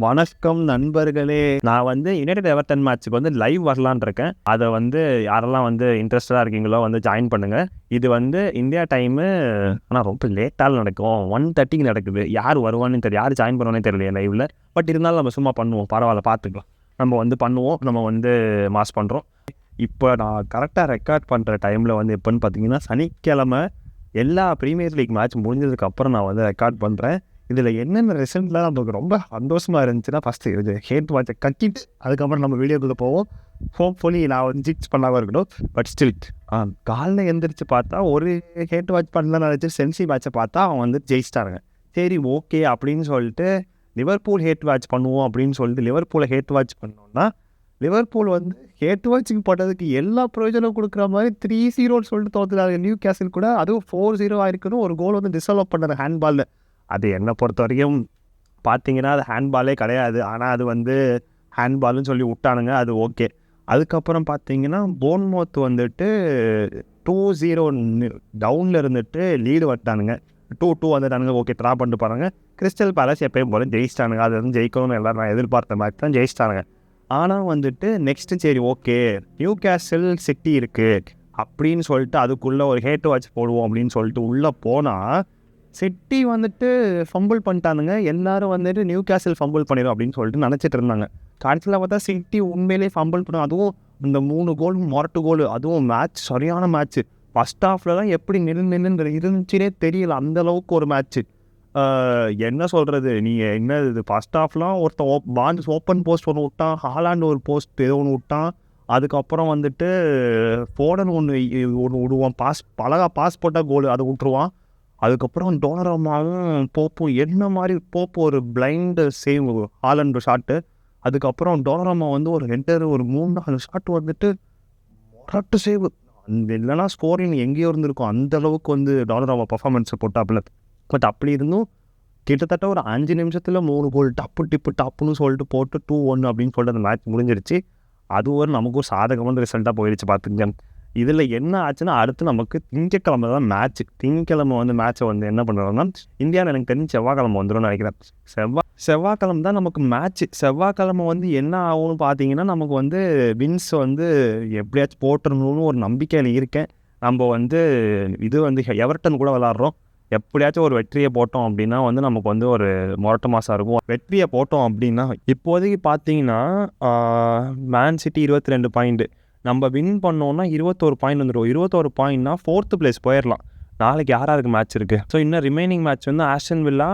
வணக்கம் நண்பர்களே. நான் வந்து யுனைடெட் எவர்டன் மேட்ச்சுக்கு வந்து லைவ் வரலான்னு இருக்கேன். அதை வந்து யாரெல்லாம் வந்து இன்ட்ரெஸ்டடாக இருக்கீங்களோ வந்து ஜாயின் பண்ணுங்க. இது வந்து இந்தியா டைமு. ஆனால் ரொம்ப லேட்டாக நடக்கும். 1:30க்கு நடக்குது. யார் வருவான்னு தெரியும், யார் ஜாயின் பண்ணுவானே தெரியலையே லைவில். பட் இருந்தாலும் நம்ம சும்மா பண்ணுவோம், பரவாயில்ல பார்த்துக்கலாம். நம்ம வந்து பண்ணுவோம், நம்ம வந்து மாஸ் பண்ணுறோம். இப்போ நான் கரெக்டாக ரெக்கார்ட் பண்ணுற டைமில் வந்து எப்போன்னு பார்த்தீங்கன்னா சனிக்கிழமை எல்லா ப்ரீமியர் லீக் மேட்ச் முடிஞ்சதுக்கப்புறம் நான் வந்து ரெக்கார்ட் பண்ணுறேன். இதில் என்னென்ன ரிசல்ட்லாம் நமக்கு ரொம்ப சந்தோஷமாக இருந்துச்சுன்னா, ஃபஸ்ட்டு இது ஹேட் வாட்சை கட்டிட்டு அதுக்கப்புறம் நம்ம வீடியோக்குள்ளே போவோம். ஹோப்ஃபுல்லி நான் வந்து ஜிக்ஸ் பண்ணாமல் இருக்கணும். பட் ஸ்டில் காலைல எழுந்திரிச்சு பார்த்தா ஒரு ஹேட் வாட்ச் பண்ணலாம் நினச்சி சென்சி மேட்சை பார்த்தா அவன் வந்து ஜெயிச்சிட்டாருங்க. சரி ஓகே அப்படின்னு சொல்லிட்டு லிவர்பூல் ஹேட் வாட்ச் பண்ணுவோம் அப்படின்னு சொல்லிட்டு லிவர்பூலை ஹேட் வாட்ச் பண்ணோம்னா, லிவர்பூல் வந்து ஹேட் வாட்சுக்கு போட்டதுக்கு எல்லா ப்ரோஜனம் கொடுக்குற மாதிரி 3-0 சொல்லிட்டு தோற்றுறாங்க நியூ கேசல் கூட. அதுவும் 4-0 ஆயிருக்குன்னு ஒரு கோல் வந்து டிஸ்அலோவ் பண்ணார் ஹேண்ட்பாலில். அது என்னை பொறுத்த வரைக்கும் பார்த்தீங்கன்னா அது ஹேண்ட்பாலே கிடையாது. ஆனால் அது வந்து ஹேண்ட்பால்னு சொல்லி விட்டானுங்க, அது ஓகே. அதுக்கப்புறம் பார்த்தீங்கன்னா போர்ன்மவுத் வந்துட்டு 2-0 டவுனில் இருந்துட்டு லீடு வந்துட்டானுங்க. 2-2 வந்துட்டானுங்க. ஓகே, ட்ரா பண்ணிட்டு போகிறாங்க. கிறிஸ்டல் பேலஸ் எப்பயும் போல ஜெயிச்சிட்டானுங்க. அது வந்து ஜெயிக்கணும்னு எல்லோரும் நான் எதிர்பார்த்த மாதிரி தான் ஜெயிச்சிட்டானுங்க. ஆனால் வந்துட்டு நெக்ஸ்ட்டு சரி ஓகே நியூ கேசல் சிட்டி இருக்குது அப்படின்னு சொல்லிட்டு அதுக்குள்ளே ஒரு ஹேட் வாட்ச் போடுவோம் அப்படின்னு சொல்லிட்டு உள்ளே போனால் சிட்டி வந்துட்டு ஃபம்பிள் பண்ணிட்டானுங்க. எல்லோரும் வந்துட்டு நியூ கேசல் ஃபம்பிள் பண்ணிடும் அப்படின்னு சொல்லிட்டு நினச்சிட்டு இருந்தாங்க. கடைசியில் பார்த்தா சிட்டி உண்மையிலே ஃபம்பிள் பண்ணும். அதுவும் இந்த 3 கோல் மொரட்டு கோல். அதுவும் மேட்ச் சரியான மேட்ச்சு. ஃபஸ்ட் ஹாஃப்லலாம் எப்படி நின்று இருந்துச்சுனே தெரியல, அந்தளவுக்கு ஒரு மேட்ச்சு. என்ன சொல்கிறது, நீங்கள் என்ன இது ஃபஸ்ட் ஹாஃப்லாம் ஒருத்தன் பான்ஸ் ஓப்பன் போஸ்ட் ஒன்று விட்டான், ஹாலாண்டு ஒரு போஸ்ட் ஏதோ ஒன்று விட்டான். அதுக்கப்புறம் வந்துட்டு ஃபோடன் ஒன்று விடுவான், அழகாக பாஸ் போட்டால் கோல் அதை விட்டுருவான். அதுக்கப்புறம் டோனரமாவும் போப்பும் என்ன மாதிரி போப்பு ஒரு பிளைண்டு சேவ் ஹாலண்டு ஷாட்டு. அதுக்கப்புறம் டோனரமா வந்து ஒரு ஹெட்டர் ஒரு 3-4 ஷாட் வந்துட்டு மொரட்டு சேவ். அந்த இல்லைனா ஸ்கோரிங் எங்கேயோ இருந்திருக்கும். அந்தளவுக்கு வந்து டோனரமா பர்ஃபார்மன்ஸை போட்டாப்புல. பட் அப்படி இருந்தும் கிட்டத்தட்ட ஒரு 5 நிமிஷத்தில் 3 கோல் டப்புன்னு சொல்லிட்டு போட்டு 2-1 அப்படின்னு சொல்லிட்டு அந்த மேட்ச் முடிஞ்சிருச்சு. அது ஒரு நமக்கு ஒரு சாதகமான ரிசல்ட்டாக போயிடுச்சு பார்த்துங்க. இதில் என்ன ஆச்சுன்னா அடுத்து நமக்கு திங்கக்கிழமை தான் மேட்ச்சு. திங்கக்கிழமை வந்து மேட்ச்சை வந்து என்ன பண்ணுறோம்னா, இந்தியாவில் எனக்கு தெரிஞ்சு செவ்வாய்க்கிழமை வந்துடும் நினைக்கிறேன். செவ்வாய்க்கிழமை தான் நமக்கு மேட்ச்சு. செவ்வாய்க்கிழமை வந்து என்ன ஆகும்னு பார்த்தீங்கன்னா, நமக்கு வந்து வின்ஸ் வந்து எப்படியாச்சும் போட்டுறணும்னு ஒரு நம்பிக்கையில் இருக்கேன். நம்ம வந்து இது வந்து எவர்டன் கூட விளாட்றோம். எப்படியாச்சும் ஒரு வெற்றியை போட்டோம் அப்படின்னா வந்து நமக்கு வந்து ஒரு மொரட்டு மாதம் இருக்கும். வெற்றியை போட்டோம் அப்படின்னா இப்போதைக்கு பார்த்தீங்கன்னா மேன் சிட்டி 22 பாயிண்ட்டு. நம்ம வின் பண்ணோன்னா 21 பாயிண்ட் வந்துடும். 21 பாயிண்ட்னா 4th பிளேஸ் போயிடலாம். நாளைக்கு யாருக்கு மேட்ச் இருக்குது. ஸோ இன்னும் ரிமைனிங் மேட்ச் வந்து ஆஸ்டன் வில்லா,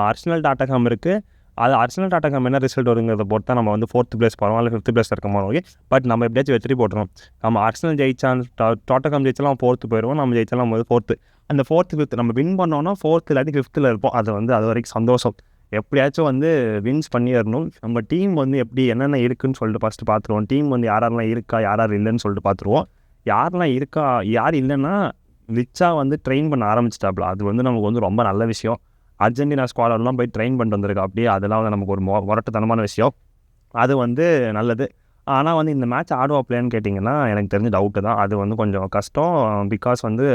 அர்சனல் டாட்டகம் இருக்குது. அது அர்சனல் டாட்டகம் என்ன ரிசல்ட் வருங்கிறத பொறுத்தா நம்ம வந்து 4th பிளேஸ் போகிறோம், இல்லை 5th பிளேஸ் இருக்க மாதிரி. ஓகே, பட் நம்ம எப்படியாச்சும் வெற்றி போட்டுரும். நம்ம அர்சனல் ஜெயிச்சான் டாட்டகம் ஜெயிச்சாலும் 4th போயிடுவோம். நம்ம ஜெயிச்சாலும் 4th. அந்த 4th 5th நம்ம வின் பண்ணோன்னா 4th இல்லாட்டி 5th இருப்போம். அது வந்து அது வரைக்கும் சந்தோஷம். எப்படியாச்சும் வந்து வின்ஸ் பண்ணிடணும். நம்ம டீம் வந்து எப்படி என்னென்ன இருக்குதுன்னு சொல்லிட்டு ஃபஸ்ட்டு பார்த்துருவோம். டீம் வந்து யாரெல்லாம் இருக்கா யார் இல்லைன்னு சொல்லிட்டு பார்த்துருவோம். யாரெல்லாம் இருக்கா யார் இல்லைன்னா ரிச்சா வந்து ட்ரெயின் பண்ண ஆரம்பிச்சிட்டாப்புல. அது வந்து நமக்கு வந்து ரொம்ப நல்ல விஷயம். அர்ஜென்டினா ஸ்குவாடெல்லாம் போய் ட்ரெயின் பண்ணிட்டு வந்திருக்கு. அப்படியே அதெல்லாம் வந்து நமக்கு ஒரு முரட்டுத்தனமான விஷயம். அது வந்து நல்லது. ஆனால் வந்து இந்த மேட்ச் ஆடுவாப்லையான்னு கேட்டிங்கன்னா எனக்கு தெரிஞ்ச டவுட்டு தான். அது வந்து கொஞ்சம் கஷ்டம். பிகாஸ் வந்து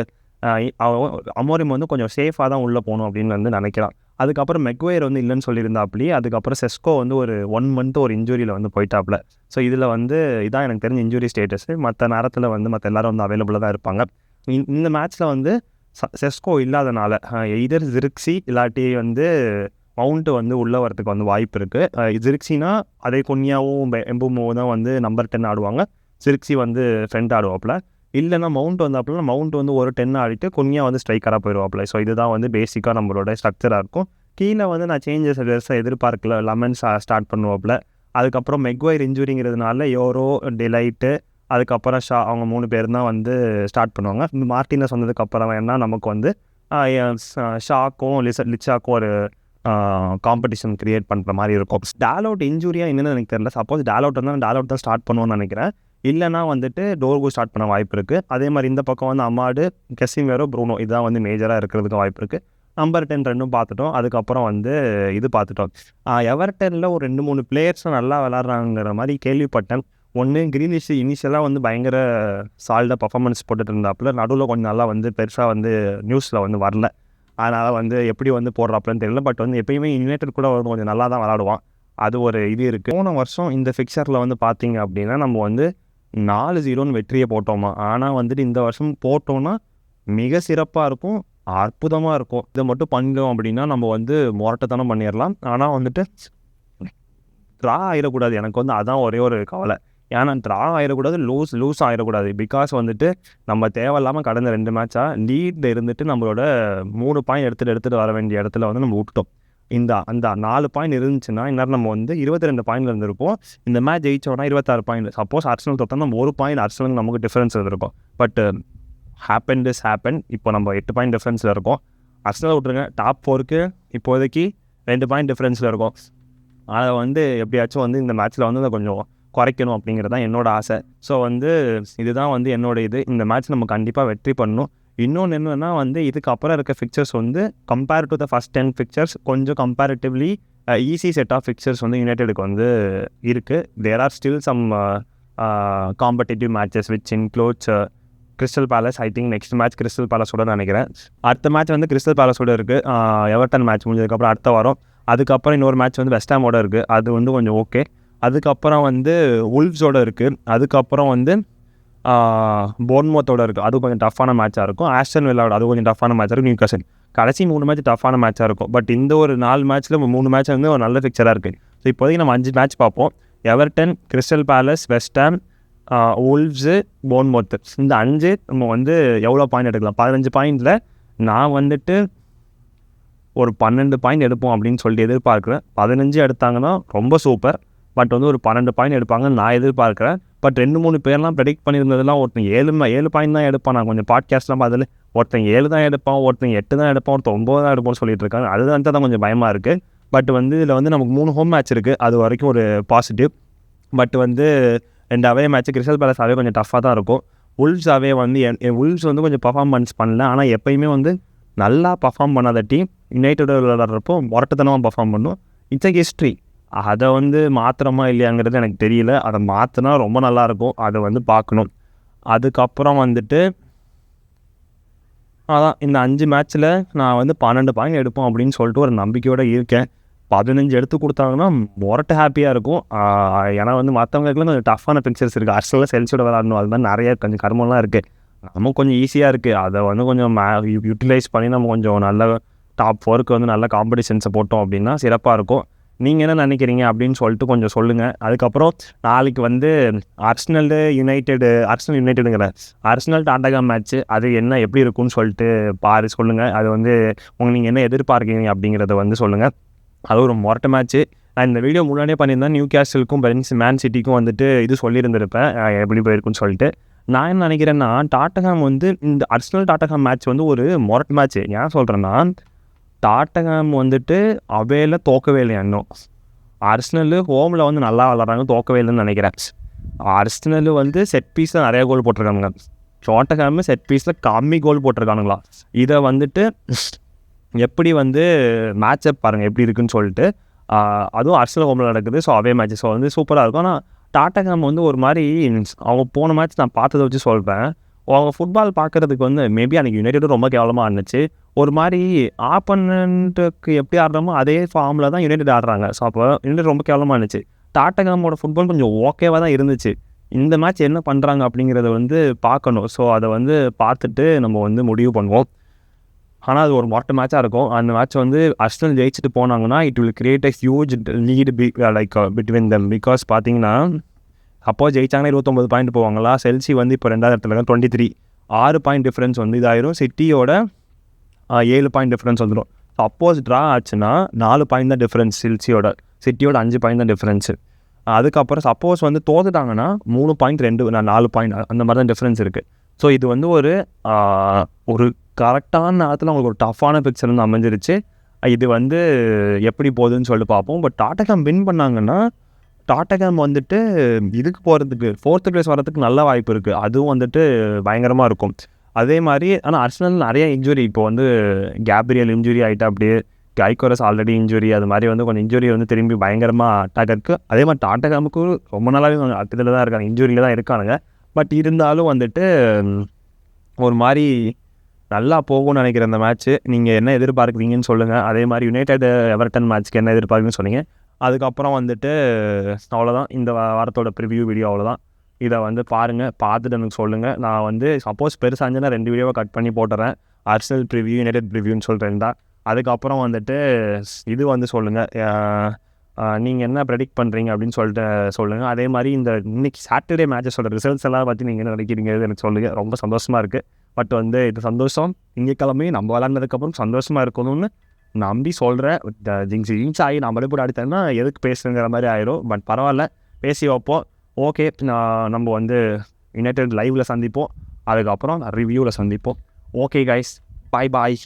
அமோரிம் வந்து கொஞ்சம் சேஃபாக தான் உள்ளே போகணும் அப்படின்னு வந்து நினைக்கிறான். அதுக்கப்புறம் மெக்வயர் வந்து இல்லைன்னு சொல்லியிருந்தாப்படி. அதுக்கப்புறம் செஸ்கோ வந்து ஒரு 1 மந்த் ஒரு இன்ஜுரியில் வந்து போயிட்டாப்புல. ஸோ இதில் வந்து இதான் எனக்கு தெரிஞ்ச இன்ஜுரி ஸ்டேட்டஸு. மற்ற நேரத்தில் வந்து மற்ற எல்லோரும் வந்து அவைலபிளாக தான் இருப்பாங்க. இந்த மேட்ச்சில் வந்து செஸ்கோ இல்லாதனால இதர் ஜிர்க்ஸி இல்லாட்டி வந்து மவுண்ட்டு வந்து உள்ளே வரத்துக்கு வந்து வாய்ப்பு இருக்குது. ஜிர்க்ஸினா அதே கொன்யாவும் எம்புமோவும் தான் வந்து நம்பர் 10 ஆடுவாங்க. ஜிர்க்ஸி வந்து ஃப்ரெண்ட் ஆடுவாப்புல. இல்லைனா மவுண்ட் வந்தாப்புல மவுண்ட் வந்து ஒரு 10 ஆடிட்டு கொன்யா வந்து ஸ்ட்ரைக்கராக போயிடுவாப்புல. ஸோ இதுதான் வந்து பேசிக்காக நம்மளோட ஸ்ட்ரக்சராக இருக்கும். கீழே வந்து நான் சேஞ்சஸ் பெருசாக எதிர்பார்க்கல. லெமன்ஸ் ஸ்டார்ட் பண்ணுவாப்புல. அதுக்கப்புறம் மெக்வயர் இன்ஜுரிங்கிறதுனால யோரோ டிலைட்டு அதுக்கப்புறம் அவங்க 3 பேர் தான் வந்து ஸ்டார்ட் பண்ணுவாங்க. இந்த மார்டினஸ் வந்ததுக்கப்புறம் வேணா நமக்கு வந்து ஷாக்கும் லிச்சாக்கும் ஒரு காம்படிஷன் க்ரியேட் பண்ணுற மாதிரி இருக்கும். டாலவுட் இன்ஜுரியாக என்னென்னு எனக்கு தெரியல. சப்போஸ் டாலவுட் தான் ஸ்டார்ட் பண்ணுவோன்னு நினைக்கிறேன். இல்லைனா வந்துட்டு டோர்கோ ஸ்டார்ட் பண்ண வாய்ப்பு இருக்குது. அதே மாதிரி இந்த பக்கம் வந்து அமாடு, கெசிமேரோ, ப்ரூனோ இதுதான் வந்து மேஜராக இருக்கிறதுக்கு வாய்ப்பு இருக்குது. நம்பர் 10 ரெண்டும் பார்த்துட்டோம். அதுக்கப்புறம் வந்து இது பார்த்துட்டோம். எவர்டனில் ஒரு 2-3 பிளேயர்ஸும் நல்லா விளாட்றாங்கிற மாதிரி கேள்விப்பட்டேன். ஒன்று கிரீலிஷ் இனிஷியலாக வந்து பயங்கர சால்டாக பர்ஃபார்மன்ஸ் போட்டுட்டு இருந்தாப்புல. நடுவில் கொஞ்சம் நல்லா வந்து பெருசாக வந்து நியூஸில் வந்து வரல. அதனால் வந்து எப்படி வந்து போடுறாப்புலன்னு தெரியல. பட் வந்து எப்பயுமே யுனைடெட் கூட கொஞ்சம் நல்லா தான் விளாடுவான். அது ஒரு இது இருக்குது. போன வருஷம் இந்த ஃபிக்சரில் வந்து பார்த்தீங்க அப்படின்னா நம்ம வந்து 4-0 வெற்றியை போட்டோமா. ஆனால் வந்துட்டு இந்த வருஷம் போட்டோன்னா மிக சிறப்பாக இருக்கும், அற்புதமாக இருக்கும். இதை மட்டும் பண்ணோம் அப்படின்னா நம்ம வந்து முரட்டத்தனம் பண்ணிடலாம். ஆனால் வந்துட்டு ட்ரா ஆகிடக்கூடாது. எனக்கு வந்து அதான் ஒரே ஒரு கவலை. ஏன்னா ட்ரா ஆகிடக்கூடாது, லூஸ் ஆகிடக்கூடாது. பிகாஸ் வந்துட்டு நம்ம தேவையில்லாமல் கடந்த 2 மேட்சாக லீடில் இருந்துட்டு நம்மளோட 3 பாயிண்ட் எடுத்துகிட்டு வர வேண்டிய இடத்துல வந்து நம்ம விட்டோம். அந்த 4 பாயிண்ட் இருந்துச்சுன்னா இந்நேரம் நம்ம வந்து 22 பாயிண்டில் இருந்திருப்போம். இந்த மேட்ச் ஜெயிச்சோன்னா 26 பாயிண்ட். சப்போஸ் அர்சனல் தோற்றா நம்ம 1 பாயிண்ட் அர்சனலுக்கு நமக்கு டிஃப்ரென்ஸ் இருந்திருக்கும். But happen. இப்போ நம்ம 8 பாயிண்ட் டிஃப்ரென்ஸில் இருக்கோம். அர்சனல் விட்ருங்க, டாப் 4க்கு இப்போதைக்கு 2 பாயிண்ட் டிஃப்ரென்ஸில் இருக்கும். அதை வந்து எப்படியாச்சும் வந்து இந்த மேட்ச்சில் வந்து அதை கொஞ்சம் குறைக்கணும் அப்படிங்கிறது தான் என்னோடய ஆசை. ஸோ வந்து இதுதான் வந்து என்னோடய இது. இந்த மேட்ச் நம்ம கண்டிப்பாக வெற்றி பண்ணணும். இன்னொன்று என்னென்னா வந்து இதுக்கப்புறம் இருக்க ஃபிக்சர்ஸ் வந்து compare to the first 10 fixtures கொஞ்சம் comparatively easy set of fixtures வந்து யுனைடெடுக்கு வந்து இருக்குது. There are still some competitive matches which includes Crystal Palace. I think next match Crystal பேலஸோட நினைக்கிறேன். அடுத்த மேட்ச் வந்து கிறிஸ்டல் பேலஸோட இருக்குது. எவர்டன் மேட்ச் முடிஞ்சதுக்கப்புறம் அடுத்த வாரம். அதுக்கப்புறம் இன்னொரு மேட்ச் வந்து வெஸ்ட் ஹாமோட இருக்குது. அது வந்து கொஞ்சம் ஓகே. அதுக்கப்புறம் வந்து உல்வ்ஸோட இருக்குது. அதுக்கப்புறம் வந்து போர்ன்மவுத்தோட இருக்குது. அது கொஞ்சம் டஃப்பான மேட்சாக இருக்கும். ஆஸ்டன் வில்லாவோட அது கொஞ்சம் டஃப்பான மேட்சாக இருக்கும். நியூகாசல் கடைசி 3 மேட்ச் டஃப்பான மேட்சாக இருக்கும். பட் இந்த ஒரு 4 மேட்ச்சில் 3 மேட்ச் வந்து ஒரு நல்ல ஃபிக்சராக இருக்குது. ஸோ இப்போதைக்கு நம்ம 5 மேட்ச் பார்ப்போம். Everton, Crystal Palace, West Ham, Wolves, Bournemouth. இந்த 5 நம்ம வந்து எவ்வளோ பாயிண்ட் எடுக்கலாம்? 15 பாயிண்டில் நான் வந்துட்டு ஒரு 12 பாயிண்ட் எடுப்போம் அப்படின்னு சொல்லிட்டு எதிர்பார்க்குறேன். 15 எடுத்தாங்கன்னா ரொம்ப சூப்பர். பட் வந்து ஒரு 12 பாயிண்ட் எடுப்பாங்கன்னு நான் எதிர்பார்க்குறேன். பட் 2-3 பேர்லாம் ப்ரெடிக்ட் பண்ணியிருந்ததெல்லாம் ஒருத்தன் 7 பாயிண்ட் தான் எடுப்பான். நான் கொஞ்சம் பாட்காஸ்ட்லாம் அதில் ஒருத்தன் 7 தான் எடுப்பான், ஒருத்தன் 8 தான் எடுப்பான், ஒருத்தன் 9 தான் எடுப்பான்னு சொல்லிட்டு இருக்காங்க. அதுதான் தான் கொஞ்சம் பயமாக இருக்குது. பட் வந்து இதில் வந்து நமக்கு 3 ஹோம் மேட்ச் இருக்குது. அது வரைக்கும் ஒரு பாசிட்டிவ். பட் வந்து 2 அவே மேட்ச் கிறிஸ்டல் பேலஸ் அவே கொஞ்சம் டஃப்பாக தான் இருக்கும். உல்வ்ஸ் அவே வந்து உல்வ்ஸ் வந்து கொஞ்சம் பர்ஃபார்மன்ஸ் பண்ணல. ஆனால் எப்போயுமே வந்து நல்லா பர்ஃபார்ம் பண்ணாத டீம் யுனைடெட் விளையாடுறப்போ முரட்டத்தனமாக பர்ஃபார்ம் பண்ணும். It's a history. அதை வந்து மாத்திரமா இல்லையாங்கிறது எனக்கு தெரியல. அதை மாற்றினா ரொம்ப நல்லாயிருக்கும். அதை வந்து பார்க்கணும். அதுக்கப்புறம் வந்துட்டு அதான் இந்த 5 மேட்ச்சில் நான் வந்து 12 பாயிண்ட் எடுப்போம் அப்படின்னு சொல்லிட்டு ஒரு நம்பிக்கையோடு இருக்கேன். 15 எடுத்து கொடுத்தாங்கன்னா முரட்டு ஹாப்பியாக இருக்கும். ஏன்னா வந்து மற்றவங்களுக்குலாம் கொஞ்சம் டஃப்பான பிக்சர்ஸ் இருக்குது. அர்சனல் செல்சியோட விளாடணும். அது மாதிரி நிறைய கொஞ்சம் கர்மம்லாம் இருக்குது. நமக்கு கொஞ்சம் ஈஸியாக இருக்குது. அதை வந்து கொஞ்சம் யூட்டிலைஸ் பண்ணி நம்ம கொஞ்சம் நல்ல டாப் 4க்கு வந்து நல்ல காம்படிஷன்ஸை போட்டோம் அப்படின்னா சிறப்பாக இருக்கும். நீங்கள் என்ன நினைக்கிறீங்க அப்படின்னு சொல்லிட்டு கொஞ்சம் சொல்லுங்கள். அதுக்கப்புறம் நாளைக்கு வந்து அர்சனல் யுனைடெடுங்கிற அர்சனல் டாட்டா மேட்ச்சு அது என்ன எப்படி இருக்குன்னு சொல்லிட்டு சொல்லுங்கள். அது வந்து நீங்கள் என்ன எதிர்பார்க்குறீங்க அப்படிங்கிறத வந்து சொல்லுங்கள். அது ஒரு மொரட்ட மேட்ச்சு. நான் இந்த வீடியோ முன்னாடியே பண்ணியிருந்தேன். நியூகாசலுக்கும் மேன் சிட்டிக்கும் வந்துட்டு இது சொல்லியிருந்திருப்பேன் எப்படி போயிருக்குன்னு சொல்லிட்டு. நான் என்ன நினைக்கிறேன்னா டாட்டகாம் வந்து இந்த அர்சனல் டாட்டகாம் மேட்ச் வந்து ஒரு மொரட் மேட்ச்சு. ஏன் சொல்கிறேன்னா டாட்டகாம் வந்துட்டு அவேல தோக்கவே இல்லை. இன்னும் அர்சனல் ஹோமில் வந்து நல்லா விளாட்றாங்க, தோக்கவே இல்லைன்னு நினைக்கிறேன். அர்சனல் வந்து செட் பீஸில் நிறைய கோல் போட்டிருக்காங்க. டாட்டகாம் செட் பீஸில் கம்மி கோல் போட்டிருக்கானுங்களா. இதை வந்துட்டு எப்படி வந்து மேட்சப் பாருங்கள் எப்படி இருக்குன்னு சொல்லிட்டு. அதுவும் அர்சனல் ஹோமில் நடக்குது. ஸோ அவே மேட்ச் ஸோ வந்து சூப்பராக இருக்கும். ஆனால் டாட்டகாம் வந்து ஒரு மாதிரி அவங்க போன மேட்ச் நான் பார்த்ததை வச்சு சொல்கிறேன். அவங்க ஃபுட்பால் பார்க்குறதுக்கு வந்து மேபி அன்றைக்கி யுனைடெடும் ரொம்ப கேவலமாக இருந்துச்சு. ஒரு மாதிரி ஆப்பனண்ட்டுக்கு எப்படி ஆடுறோமோ அதே ஃபார்மில் தான் யுனைடெட் ஆடுறாங்க. ஸோ அப்போ யுனைடெட் ரொம்ப கேவலமாக இருந்துச்சு. டாட்டகாமோட ஃபுட்பால் கொஞ்சம் ஓகேவாக தான் இருந்துச்சு. இந்த மேட்ச் என்ன பண்ணுறாங்க அப்படிங்கிறத வந்து பார்க்கணும். ஸோ அதை வந்து பார்த்துட்டு நம்ம வந்து முடிவு பண்ணுவோம். ஆனால் அது ஒரு மொரட்ட மேட்சாக இருக்கும். அந்த மேட்ச் வந்து அர்சனல் ஜெயிச்சுட்டு போனாங்கன்னா it will create a huge lead between them. Because பார்த்தீங்கன்னா அப்போ ஜெயிச்சாங்கன்னா 29 பாயிண்ட் போவாங்களா. செல்சி வந்து இப்போ 2வது இடத்துல 23 6 பாயிண்ட் டிஃப்ரென்ஸ் வந்து இதாயிரும். சிட்டியோட 7 பாயிண்ட் டிஃப்ரென்ஸ் வந்துடும். ஸோ அப்போஸ் ட்ரா ஆச்சுன்னா 4 பாயிண்ட் தான் டிஃப்ரென்ஸ். சிட்டியோட 5 பாயிண்ட் தான் டிஃப்ரென்ஸு. அதுக்கப்புறம் சப்போஸ் வந்து தோத்துட்டாங்கன்னா 3 பாயிண்ட் 4 பாயிண்ட் அந்த மாதிரி தான் டிஃப்ரென்ஸ் இருக்குது. ஸோ இது வந்து ஒரு கரெக்டான நேரத்தில் அவங்களுக்கு ஒரு டஃப்பான பிக்சர் வந்து அமைஞ்சிருச்சு. இது வந்து எப்படி போகுதுன்னு சொல்லிட்டு பார்ப்போம். பட் டாட்டகாம் வின் பண்ணாங்கன்னா டாட்டகாம் வந்துட்டு இதுக்கு போகிறதுக்கு 4th பிளேஸ் வரதுக்கு நல்ல வாய்ப்பு இருக்குது. அதுவும் வந்துட்டு பயங்கரமாக இருக்கும். அதே மாதிரி ஆனால் அர்சனல் நிறைய இன்ஜுரி இப்போ வந்து கேப்ரியல் இன்ஜுரி ஆகிட்டா அப்படியே கைக்கோரஸ் ஆல்ரெடி இன்ஜுரி அது மாதிரி வந்து கொஞ்சம் இன்ஜுரி வந்து திரும்பி பயங்கரமாக அட்டாக் இருக்குது. அதே மாதிரி டாட்டகாமுக்கு ரொம்ப நாளாகவே கொஞ்சம் அக்கத்தில் தான் இருக்காங்க, இன்ஜுரியில் தான் இருக்கானுங்க. பட் இருந்தாலும் வந்துட்டு ஒரு மாதிரி நல்லா போகும்னு நினைக்கிறேன் இந்த மேட்ச்சு. நீங்கள் என்ன எதிர்பார்க்குறீங்கன்னு சொல்லுங்கள். அதே மாதிரி யுனைடெட் எவர்டன் மேட்ச்க்கு என்ன எதிர்பார்க்குன்னு சொன்னீங்க. அதுக்கப்புறம் வந்துட்டு அவ்வளோதான், இந்த வாரத்தோட ப்ரிவ்யூ வீடியோ அவ்வளோதான். இதை வந்து பாருங்கள், பார்த்துட்டு எனக்கு சொல்லுங்கள். நான் வந்து சப்போஸ் பெருசாக இருந்துச்சுன்னா 2 வீடியோவை கட் பண்ணி போட்டுறேன். ஆர்சனல் ப்ரிவ்யூ, யுனைடெட் ப்ரிவ்யூன்னு சொல்லிட்டு அதுக்கப்புறம் வந்துட்டு இது வந்து சொல்லுங்கள், நீங்கள் என்ன ப்ரெடிக்ட் பண்ணுறீங்க அப்படின்னு சொல்லிட்டு சொல்லுங்கள். அதே மாதிரி இந்த இன்னைக்கு சாட்டர்டே மேட்சஸோட ரிசல்ட்ஸ் எல்லாம் பற்றி நீங்கள் என்ன நினைக்கிறீங்க எனக்கு சொல்லுங்கள். ரொம்ப சந்தோஷமாக இருக்குது. பட் வந்து இது சந்தோஷம் திங்கக்கிழமையும் நம்ம விளாட்னதுக்கப்புறம் சந்தோஷமாக இருக்கணும்னு நம்பி சொல்கிறேன். ஜிங்ஸ் ஆகி நம்மளே போட்டு அடித்தேன்னா எதுக்கு பேசுங்கிற மாதிரி ஆயிரும். பட் பரவாயில்ல, பேசி வைப்போம். ஓகே, நம்ம வந்து யுனைடெட் லைவில் சந்திப்போம். அதுக்கப்புறம் ரிவ்யூவில் சந்திப்போம். ஓகே கைஸ், பாய் பாய்.